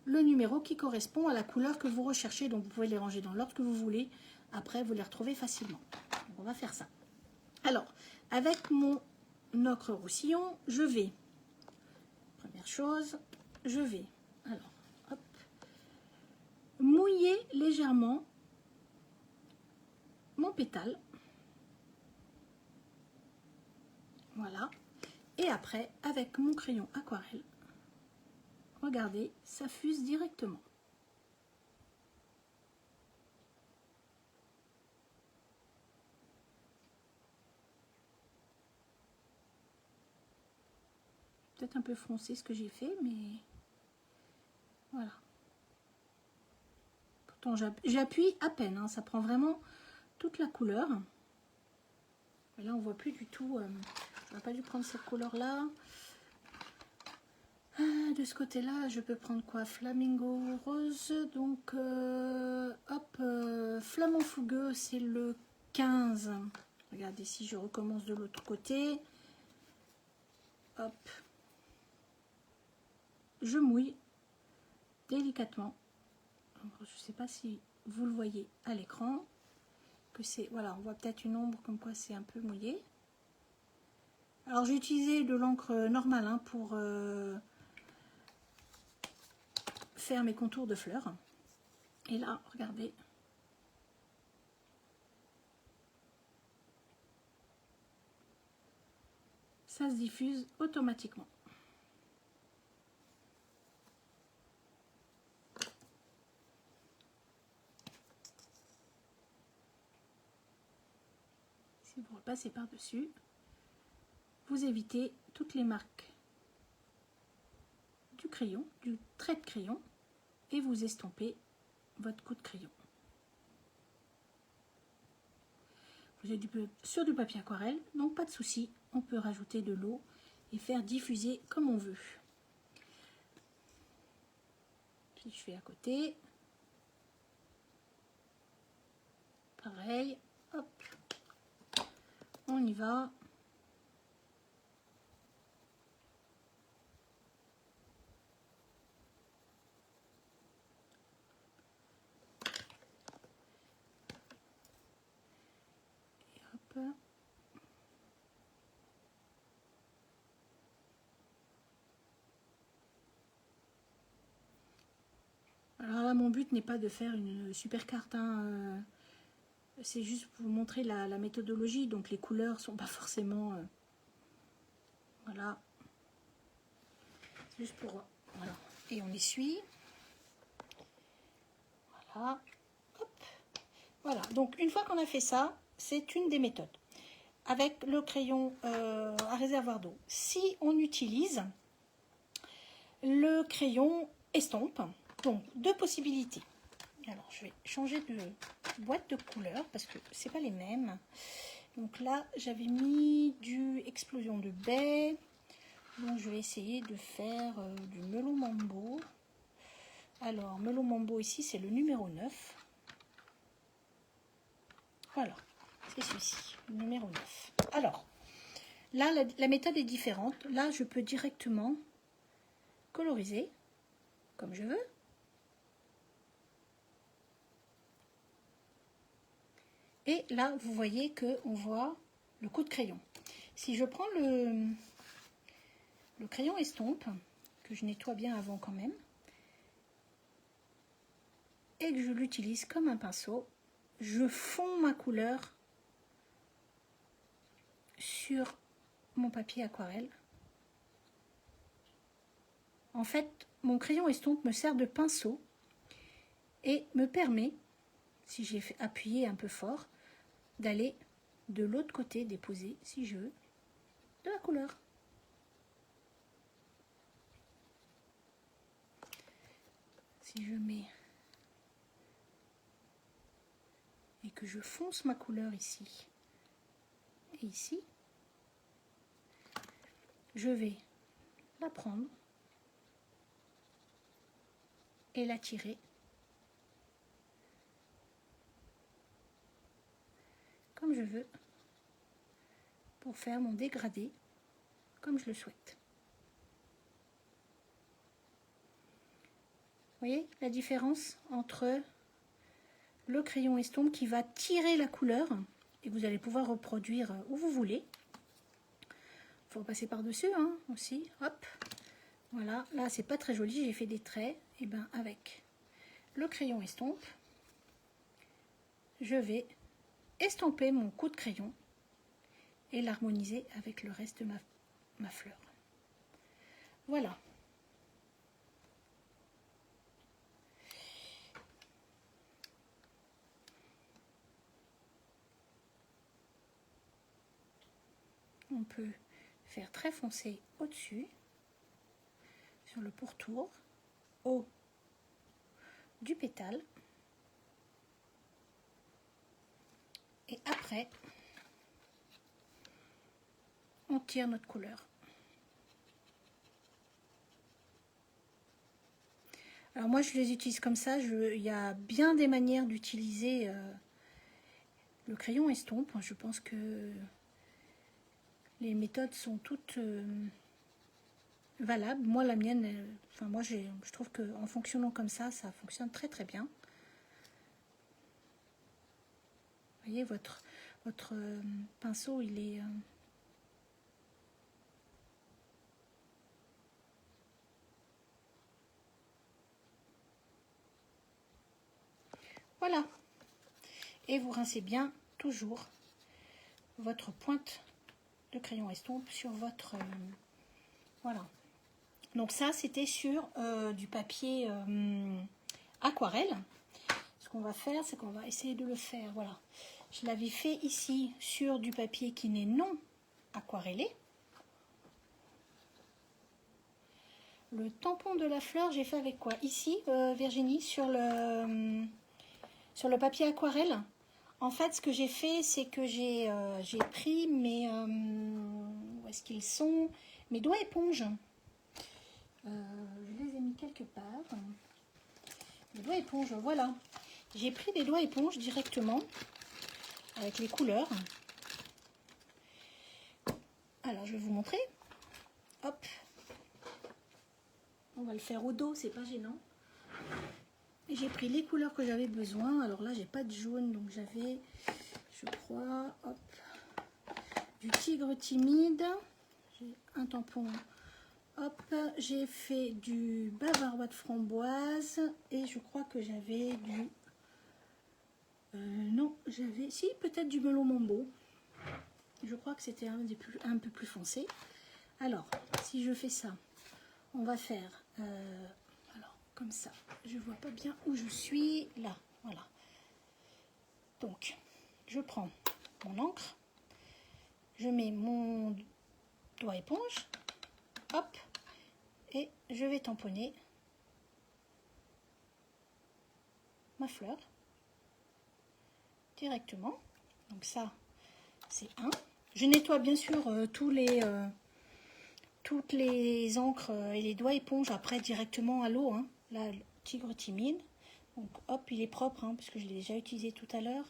le numéro qui correspond à la couleur que vous recherchez. Donc, vous pouvez les ranger dans l'ordre que vous voulez. Après, vous les retrouvez facilement. Donc, on va faire ça. Alors, avec mon ocre roussillon, je vais, première chose, je vais, alors, hop, mouiller légèrement mon pétale. Voilà. Et après, avec mon crayon aquarelle, regardez, ça fuse directement. Peut-être un peu foncé ce que j'ai fait, mais voilà. Pourtant, j'appuie à peine, hein, ça prend vraiment toute la couleur. Et là, on voit plus du tout. J'aurais pas dû prendre cette couleur-là. De ce côté-là, je peux prendre quoi? Flamingo rose. Donc, hop, flamant fougueux, c'est le 15. Regardez, si je recommence de l'autre côté. Hop. Je mouille délicatement. Je ne sais pas si vous le voyez à l'écran. que c'est... Voilà, on voit peut-être une ombre comme quoi c'est un peu mouillé. Alors j'ai utilisé de l'encre normale hein, pour faire mes contours de fleurs. Et là, regardez. Ça se diffuse automatiquement. Si vous repassez par-dessus, vous évitez toutes les marques du crayon, du trait de crayon, et vous estompez votre coup de crayon. Vous êtes sur du papier aquarelle, donc pas de souci, on peut rajouter de l'eau et faire diffuser comme on veut. Puis je fais à côté. Pareil, hop, on y va. Et hop. Alors là, mon but n'est pas de faire une super carte, hein. C'est juste pour vous montrer la méthodologie, donc les couleurs sont pas forcément... voilà. Juste pour... Voilà. Et on essuie. Voilà. Hop. Voilà. Donc une fois qu'on a fait ça, c'est une des méthodes. Avec le crayon à réservoir d'eau. Si on utilise le crayon estompe, donc deux possibilités. Alors je vais changer de boîte de couleurs parce que c'est pas les mêmes. Donc là j'avais mis du explosion de baie. Donc je vais essayer de faire du melon mambo. Alors melon mambo ici c'est le numéro 9. Voilà, c'est celui-ci, le numéro 9. Alors là la méthode est différente. Là je peux directement coloriser comme je veux. Et là, vous voyez qu'on voit le coup de crayon. Si je prends le crayon estompe, que je nettoie bien avant quand même, et que je l'utilise comme un pinceau, je fonds ma couleur sur mon papier aquarelle. En fait, mon crayon estompe me sert de pinceau et me permet, si j'ai appuyé un peu fort, d'aller de l'autre côté déposer, si je veux, de la couleur. Si je mets et que je fonce ma couleur ici et ici, je vais la prendre et la tirer comme je veux pour faire mon dégradé comme je le souhaite. Vous voyez la différence entre le crayon estompe qui va tirer la couleur et vous allez pouvoir reproduire où vous voulez. Il faut passer par-dessus hein, aussi. Hop. Voilà, là c'est pas très joli, j'ai fait des traits. Et bien avec le crayon estompe, je vais estomper mon coup de crayon et l'harmoniser avec le reste de ma fleur. Voilà. On peut faire très foncé au-dessus, sur le pourtour, haut du pétale. Et après, on tire notre couleur. Alors moi, je les utilise comme ça. Il y a bien des manières d'utiliser le crayon estompe. Je pense que les méthodes sont toutes valables. Moi, la mienne, enfin moi, je trouve qu'en fonctionnant comme ça fonctionne très très bien. Vous voyez, votre pinceau, il est... Voilà. Et vous rincez bien toujours votre pointe de crayon estompe sur votre... voilà. Donc ça, c'était sur du papier aquarelle. Ce qu'on va faire, c'est qu'on va essayer de le faire. Voilà. Je l'avais fait ici sur du papier qui n'est non aquarellé. Le tampon de la fleur, j'ai fait avec quoi? Ici, Virginie, sur le papier aquarelle. En fait, ce que j'ai fait, c'est que j'ai pris mes... où est-ce qu'ils sont? Mes doigts éponges. Je les ai mis quelque part. Les doigts éponges, voilà. J'ai pris des doigts éponges directement avec les couleurs. Alors, je vais vous montrer. Hop. On va le faire au dos, c'est pas gênant. J'ai pris les couleurs que j'avais besoin. Alors là, j'ai pas de jaune, donc j'avais, je crois, hop, du tigre timide. J'ai un tampon. Hop, j'ai fait du bavarois de framboise et je crois que j'avais du... non, j'avais... Si, peut-être du melon mambo. Je crois que c'était un peu plus foncé. Alors, si je fais ça, on va faire... alors, comme ça, je vois pas bien où je suis. Là, voilà. Donc, je prends mon encre. Je mets mon doigt éponge. Hop. Et je vais tamponner ma fleur directement. Donc ça, c'est un. Je nettoie bien sûr toutes les encres et les doigts éponges après directement à l'eau. Hein. Là, le tigre timide. Donc hop, il est propre hein, puisque je l'ai déjà utilisé tout à l'heure.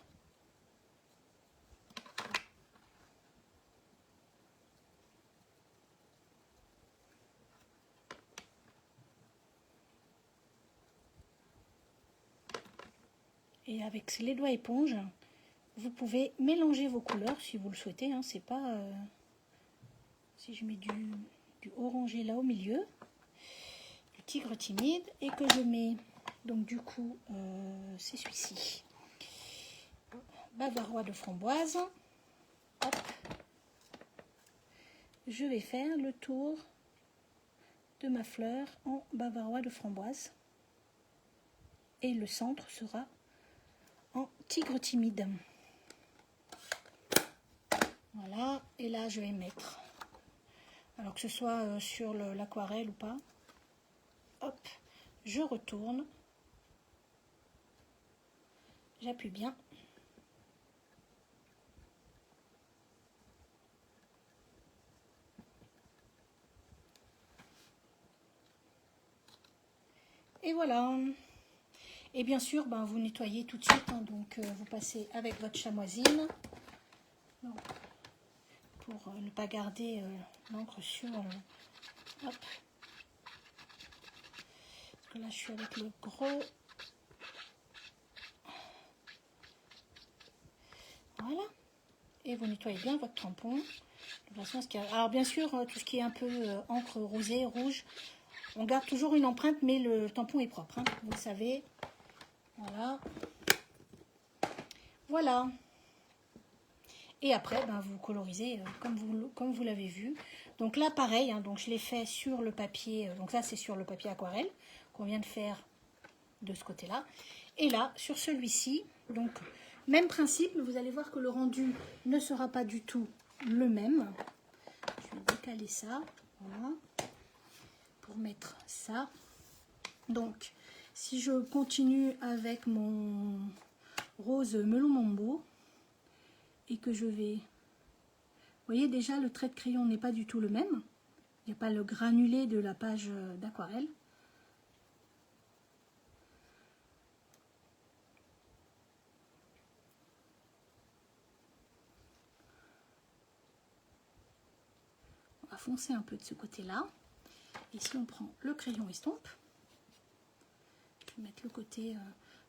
Et avec les doigts éponges, vous pouvez mélanger vos couleurs si vous le souhaitez. Hein. C'est pas... si je mets du orangé là au milieu, du tigre timide, et que je mets, donc du coup, c'est celui-ci, bavarois de framboise. Hop. Je vais faire le tour de ma fleur en bavarois de framboise. Et le centre sera en tigre timide. Voilà, et là je vais mettre, alors que ce soit sur l'aquarelle ou pas, hop, je retourne, j'appuie bien. Et voilà. Et bien sûr, ben, vous nettoyez tout de suite, hein, donc vous passez avec votre chamoisine. Donc, pour ne pas garder l'encre sur... hop. Parce que là, je suis avec le gros. Voilà. Et vous nettoyez bien votre tampon. De toute façon, alors bien sûr, tout ce qui est un peu encre rosée, rouge, on garde toujours une empreinte, mais le tampon est propre, hein, vous le savez. Voilà. Voilà. Et après, ben, vous colorisez comme vous l'avez vu. Donc là, pareil, hein, donc je l'ai fait sur le papier. Donc ça, c'est sur le papier aquarelle qu'on vient de faire de ce côté-là. Et là, sur celui-ci, donc même principe, mais vous allez voir que le rendu ne sera pas du tout le même. Je vais décaler ça, voilà, pour mettre ça. Donc, si je continue avec mon rose melon mambo et que je vais... Vous voyez déjà, le trait de crayon n'est pas du tout le même. Il n'y a pas le granulé de la page d'aquarelle. On va foncer un peu de ce côté-là. Et si on prend le crayon estompe, je vais mettre le côté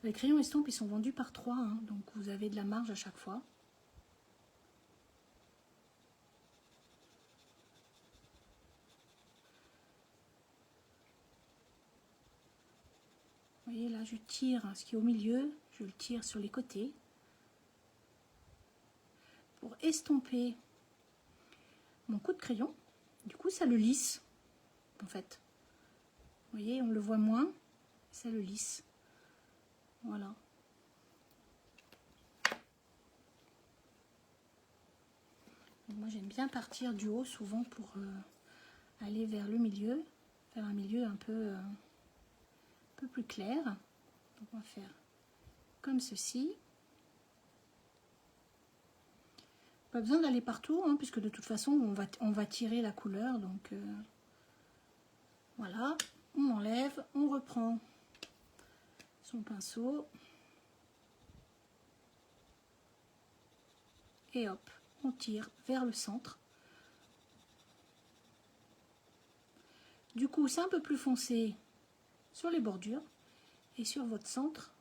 Les crayons estampes, ils sont vendus par 3, hein, donc vous avez de la marge à chaque fois. Vous voyez là, je tire ce qui est au milieu, je le tire sur les côtés pour estomper mon coup de crayon. Du coup, ça le lisse en fait. Vous voyez, on le voit moins, ça le lisse. Voilà. Donc moi, j'aime bien partir du haut souvent pour aller vers le milieu, faire un milieu un peu plus clair. Donc on va faire comme ceci. Pas besoin d'aller partout, hein, puisque de toute façon on va tirer la couleur. Donc voilà, on enlève, on reprend son pinceau et hop, on tire vers le centre. Du coup, c'est un peu plus foncé sur les bordures et sur votre centre,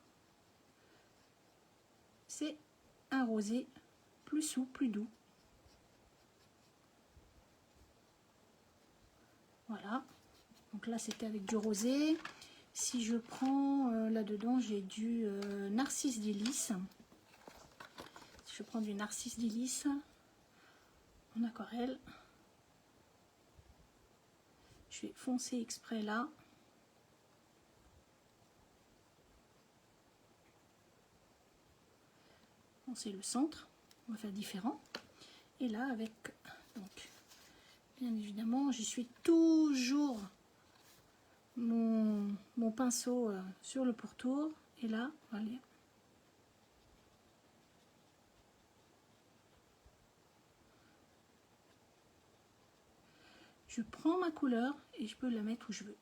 c'est un rosé plus souple, plus doux. Voilà, donc là c'était avec du rosé. Si je prends là-dedans, j'ai du Narcisse d'Hélice. Si je prends du Narcisse d'Hélice en aquarelle, je vais foncer exprès là. Foncer le centre, on va faire différent. Et là avec, donc, bien évidemment, j'y suis toujours mon pinceau sur le pourtour. Et là, allez. Je prends ma couleur et je peux la mettre où je veux.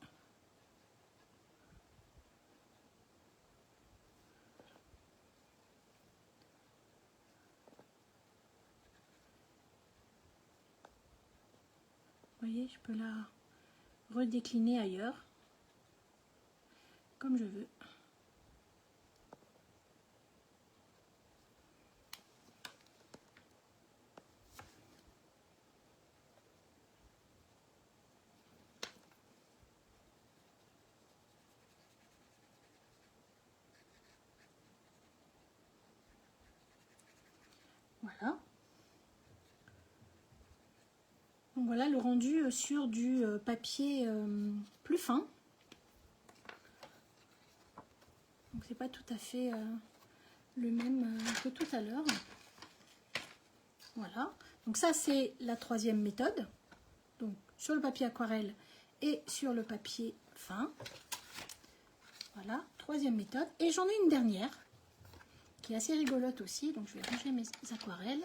Vous voyez, je peux la redécliner ailleurs, comme je veux. Voilà. Donc voilà le rendu sur du papier plus fin. Donc c'est pas tout à fait le même que tout à l'heure. Voilà. Donc ça c'est la troisième méthode. Donc sur le papier aquarelle et sur le papier fin. Voilà, troisième méthode. Et j'en ai une dernière qui est assez rigolote aussi. Donc je vais ranger mes aquarelles.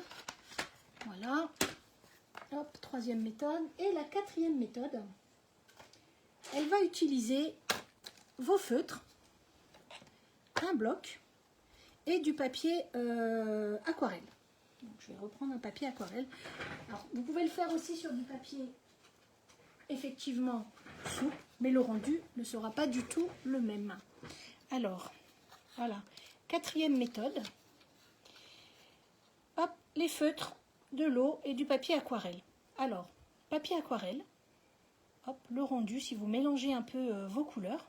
Voilà. Hop, troisième méthode. Et la quatrième méthode, elle va utiliser vos feutres, un bloc et du papier aquarelle. Donc, je vais reprendre un papier aquarelle. Alors, vous pouvez le faire aussi sur du papier effectivement souple, mais le rendu ne sera pas du tout le même. Alors, voilà. Quatrième méthode. Hop, les feutres, de l'eau et du papier aquarelle. Alors, papier aquarelle, hop, le rendu, si vous mélangez un peu vos couleurs.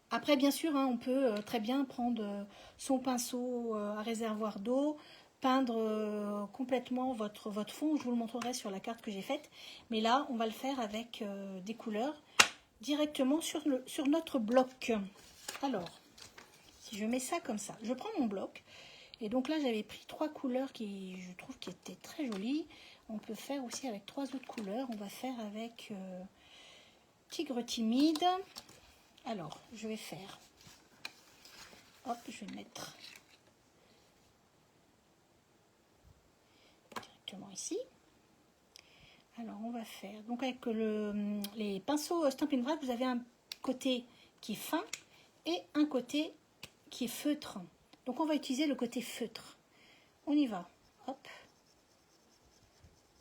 Après, bien sûr, hein, on peut très bien prendre son pinceau à réservoir d'eau, peindre complètement votre fond. Je vous le montrerai sur la carte que j'ai faite. Mais là, on va le faire avec des couleurs directement sur notre bloc. Alors, si je mets ça comme ça, je prends mon bloc. Et donc là, j'avais pris 3 couleurs qui, je trouve, qui étaient très jolies. On peut faire aussi avec 3 autres couleurs. On va faire avec Tigre timide. Alors, je vais faire. Hop, je vais mettre directement ici. Alors, on va faire. Donc, avec les pinceaux Stampin' Wrap, vous avez un côté qui est fin et un côté qui est feutre. Donc, on va utiliser le côté feutre. On y va. Hop.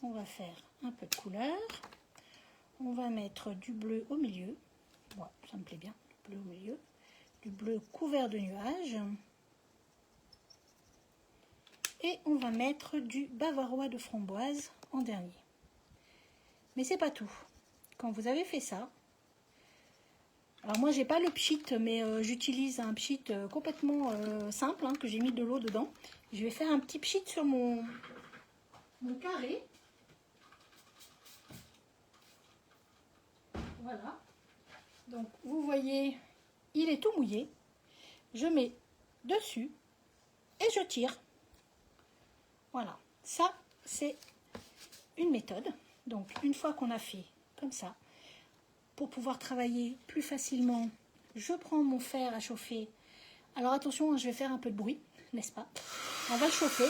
On va faire un peu de couleur. On va mettre du bleu au milieu. Ouais, ça me plaît bien, bleu au milieu. du bleu couvert de nuages. Et on va mettre du bavarois de framboise en dernier. Mais c'est pas tout. Quand vous avez fait ça, alors moi j'ai pas le pchit, mais j'utilise un pchit complètement simple, hein, que j'ai mis de l'eau dedans. Je vais faire un petit pchit sur mon carré. Voilà. Donc vous voyez, il est tout mouillé. Je mets dessus et je tire. Voilà, ça c'est une méthode. Donc une fois qu'on a fait comme ça, pour pouvoir travailler plus facilement, je prends mon fer à chauffer. Alors attention, je vais faire un peu de bruit, n'est-ce pas? On va le chauffer.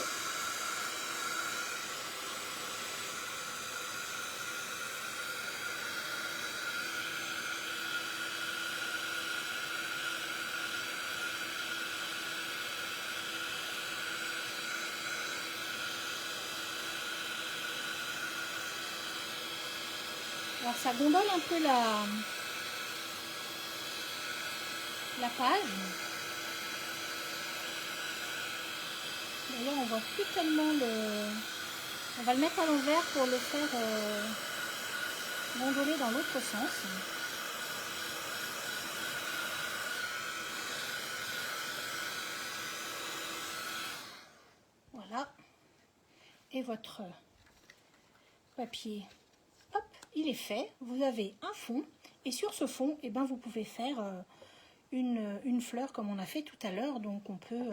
Alors ça gondole un peu la page. D'ailleurs on voit plus tellement le... On va le mettre à l'envers pour le faire gondoler dans l'autre sens. Voilà. Et votre papier, hop, il est fait. Vous avez un fond. Et sur ce fond, eh ben, vous pouvez faire une fleur comme on a fait tout à l'heure. Donc on peut...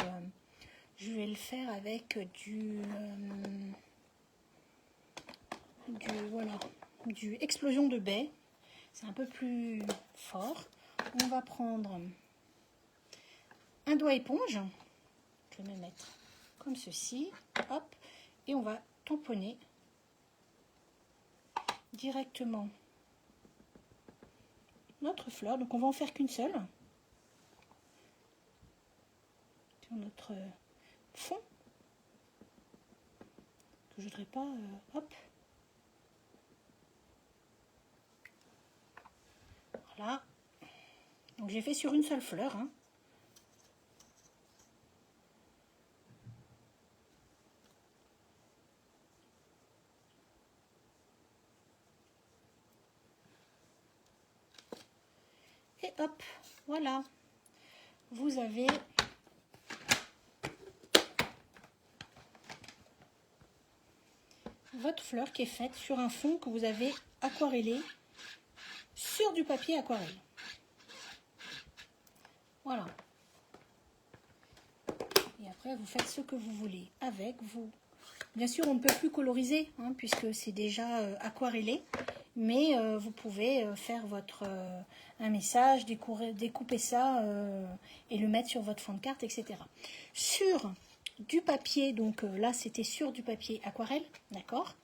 je vais le faire avec du explosion de baie. C'est un peu plus fort. On va prendre un doigt éponge. Je vais me mettre comme ceci. Hop. Et on va tamponner directement notre fleur. Donc on va en faire qu'une seule. Sur notre fond. Que je ne voudrais pas... hop. Voilà. Donc j'ai fait sur une seule fleur. Hein. Et hop, voilà. Vous avez votre fleur qui est faite sur un fond que vous avez aquarellé sur du papier aquarelle. Voilà. Et après, vous faites ce que vous voulez avec vous. Bien sûr, on ne peut plus coloriser, hein, puisque c'est déjà aquarellé. Mais vous pouvez faire un message, découper ça et le mettre sur votre fond de carte, etc. Sur du papier, donc là c'était sur du papier aquarelle, d'accord.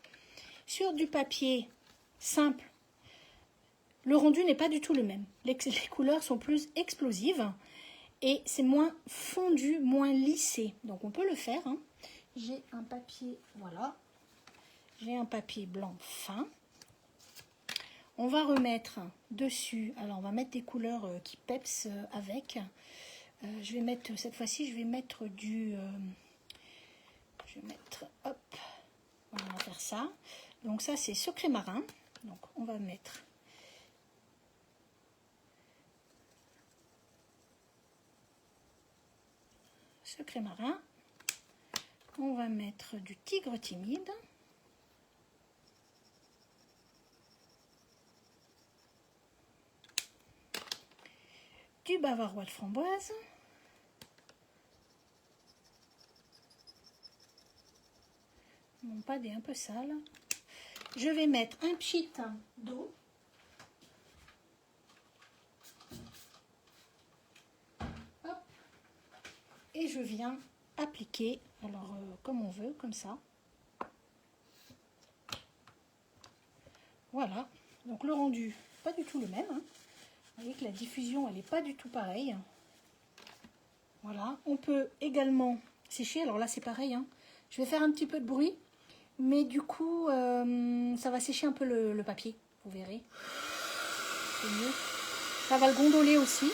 Sur du papier simple, le rendu n'est pas du tout le même. Les couleurs sont plus explosives et c'est moins fondu, moins lissé. Donc on peut le faire. Hein. J'ai un papier, voilà. J'ai un papier blanc fin. On va remettre dessus, alors on va mettre des couleurs qui peps avec. Je vais mettre, cette fois-ci, je vais mettre hop, on va faire ça. Donc ça c'est secret marin. Donc on va mettre secret marin. On va mettre du tigre timide. Du bavarois de framboise. Mon pad est un peu sale. Je vais mettre un pchit d'eau. Et je viens appliquer, alors comme on veut, comme ça. Voilà. Donc le rendu, pas du tout le même. Hein. Vous voyez que la diffusion, elle n'est pas du tout pareille. Voilà. On peut également sécher. Alors là, c'est pareil. Hein. Je vais faire un petit peu de bruit. Mais du coup, ça va sécher un peu le papier. Vous verrez. C'est mieux. Ça va le gondoler aussi.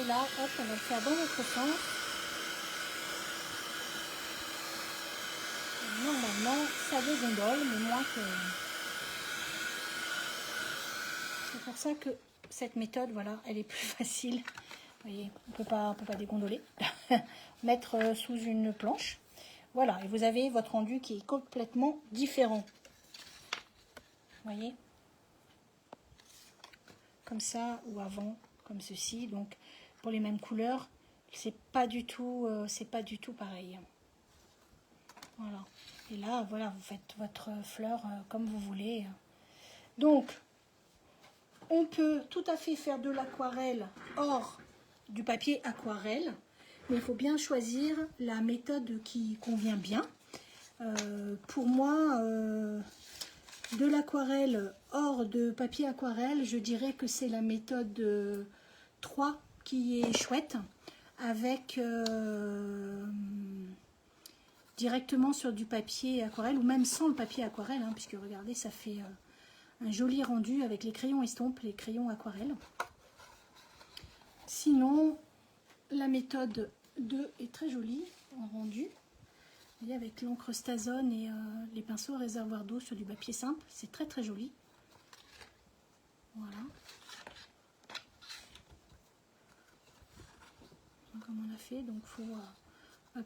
Et là, hop, on va le faire dans l'autre sens. Et normalement, ça dégondole, mais moins que... C'est pour ça que cette méthode, voilà, elle est plus facile. Vous voyez, on peut pas dégondoler. Mettre sous une planche. Voilà, et vous avez votre rendu qui est complètement différent. Vous voyez, comme ça ou avant, comme ceci. Donc, pour les mêmes couleurs, c'est pas du tout pareil. Voilà. Et là, voilà, vous faites votre fleur comme vous voulez. Donc, on peut tout à fait faire de l'aquarelle hors du papier aquarelle, mais il faut bien choisir la méthode qui convient bien. Pour moi, de l'aquarelle hors de papier aquarelle, je dirais que c'est la méthode 3 qui est chouette, avec directement sur du papier aquarelle, ou même sans le papier aquarelle, hein, puisque regardez, ça fait un joli rendu avec les crayons estampes, les crayons aquarelle. Sinon, la méthode 2 est très jolie en rendu. Vous voyez, avec l'encre Stazone et les pinceaux réservoir d'eau sur du papier simple, c'est très très joli. Voilà. Comme on a fait, donc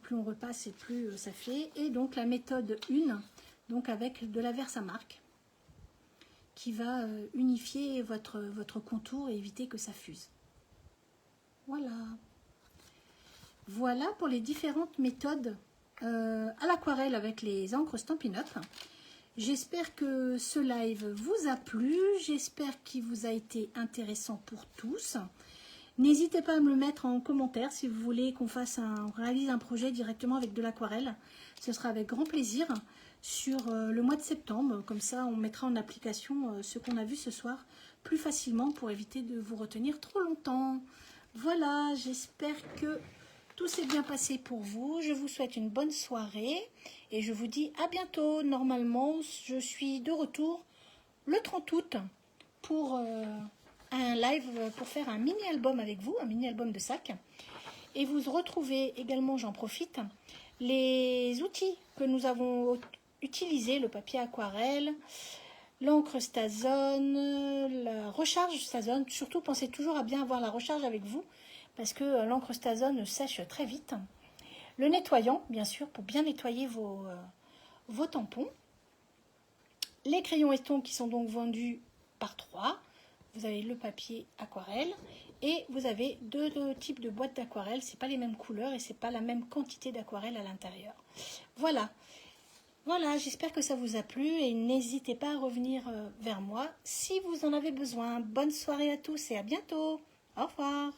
plus on repasse et plus ça fait. Et donc la méthode 1, donc avec de la Versamark, qui va unifier votre contour et éviter que ça fuse. Voilà. Voilà pour les différentes méthodes à l'aquarelle avec les encres Stampin' Up. J'espère que ce live vous a plu, j'espère qu'il vous a été intéressant pour tous. N'hésitez pas à me le mettre en commentaire si vous voulez qu'on réalise un projet directement avec de l'aquarelle. Ce sera avec grand plaisir sur le mois de septembre. Comme ça, on mettra en application ce qu'on a vu ce soir plus facilement pour éviter de vous retenir trop longtemps. Voilà, j'espère que tout s'est bien passé pour vous. Je vous souhaite une bonne soirée et je vous dis à bientôt. Normalement, je suis de retour le 30 août pour un live pour faire un mini-album avec vous, un mini-album de sac. Et vous retrouvez également, j'en profite, les outils que nous avons utilisés, le papier aquarelle, l'encre Stazone, la recharge Stazone. Surtout, pensez toujours à bien avoir la recharge avec vous parce que l'encre Stazone sèche très vite. Le nettoyant, bien sûr, pour bien nettoyer vos tampons. Les crayons estampes qui sont donc vendus par 3. Vous avez le papier aquarelle et vous avez deux types de boîtes d'aquarelle. Ce n'est pas les mêmes couleurs et ce n'est pas la même quantité d'aquarelle à l'intérieur. Voilà. Voilà, j'espère que ça vous a plu et n'hésitez pas à revenir vers moi si vous en avez besoin. Bonne soirée à tous et à bientôt. Au revoir.